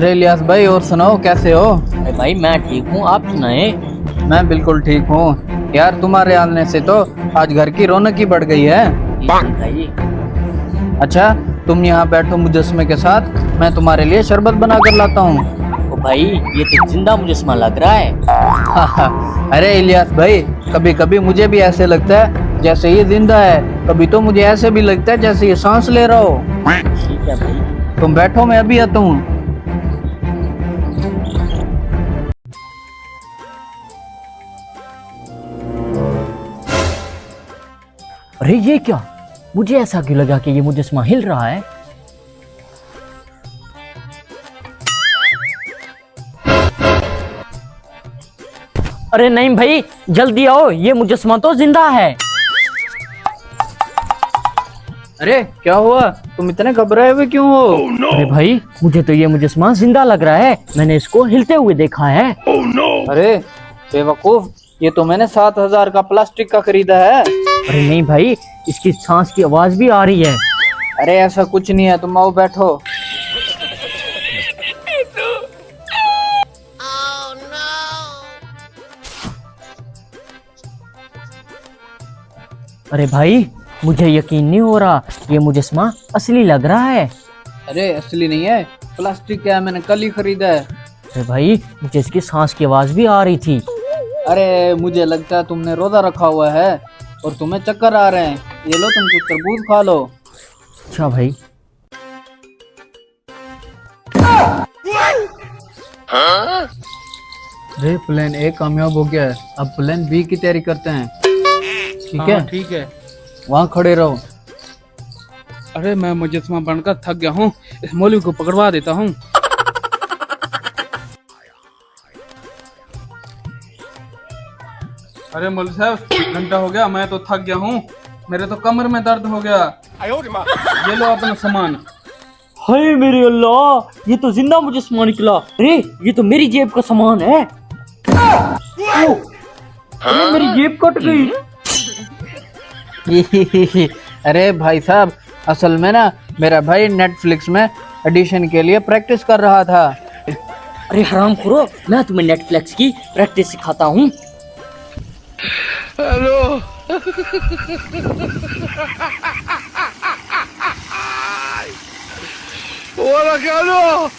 अरे इलियास भाई, और सुनाओ कैसे हो? अरे भाई मैं ठीक हूँ, आप सुनाए। मैं बिल्कुल ठीक हूँ यार। तुम्हारे आने से तो आज घर की रौनक ही बढ़ गई है। भाई अच्छा, तुम यहाँ बैठो मुजस्मे के साथ, मैं तुम्हारे लिए शरबत बना कर लाता हूँ। ओ भाई, ये तो जिंदा मुजस्मा लग रहा है। अरे इलियास भाई, कभी कभी मुझे भी ऐसे लगता है जैसे ये जिंदा है, कभी तो मुझे ऐसे भी लगता है जैसे ये सांस ले रहा हो। ठीक है भाई। तुम बैठो, मैं अभी आता हूँ। अरे ये क्या, मुझे ऐसा क्यों लगा कि ये मुजस्मा हिल रहा है। अरे नहीं भाई, जल्दी आओ, ये मुजस्मा तो जिंदा है। अरे क्या हुआ, तुम इतने घबराए हुए क्यों हो? अरे भाई, मुझे तो ये मुजस्मा जिंदा लग रहा है, मैंने इसको हिलते हुए देखा है। अरे बेवकूफ, ये तो मैंने 7,000 का प्लास्टिक का खरीदा है। अरे नहीं भाई, इसकी सांस की आवाज भी आ रही है। अरे ऐसा कुछ नहीं है, तुम आओ बैठो। अरे भाई, मुझे यकीन नहीं हो रहा, ये मुजस्मा असली लग रहा है। अरे असली नहीं है, प्लास्टिक का है, मैंने कल ही खरीदा है। अरे भाई, मुझे इसकी सांस की आवाज भी आ रही थी। अरे मुझे लगता है तुमने रोजा रखा हुआ है और तुम्हें चक्कर आ रहे हैं। ये लो, तुम कुछ तरबूज खा लो। अच्छा भाई। अरे प्लान ए कामयाब हो गया है, अब प्लान बी की तैयारी करते हैं। ठीक है? ठीक है। वहाँ खड़े रहो। अरे मैं मुजस्मा बनकर थक गया हूँ, इस मौलवी को पकड़वा देता हूँ। अरे मौलवी साहब, घंटा हो गया, मैं तो थक गया हूँ, मेरे तो कमर में दर्द हो गया। ये लो अपना सामान। हाय मेरे अल्लाह, ये तो जिंदा मुजस्मा निकला। अरे ये तो मेरी जेब का सामान है। ओ, अरे मेरी जेब कट गई। अरे भाई साहब, असल में ना मेरा भाई नेटफ्लिक्स में एडिशन के लिए प्रैक्टिस कर रहा था। अरे हराम खोरो, मैं तुम्हें नेटफ्लिक्स की प्रैक्टिस सिखाता हूँ। हेलो। Hola, Carlos.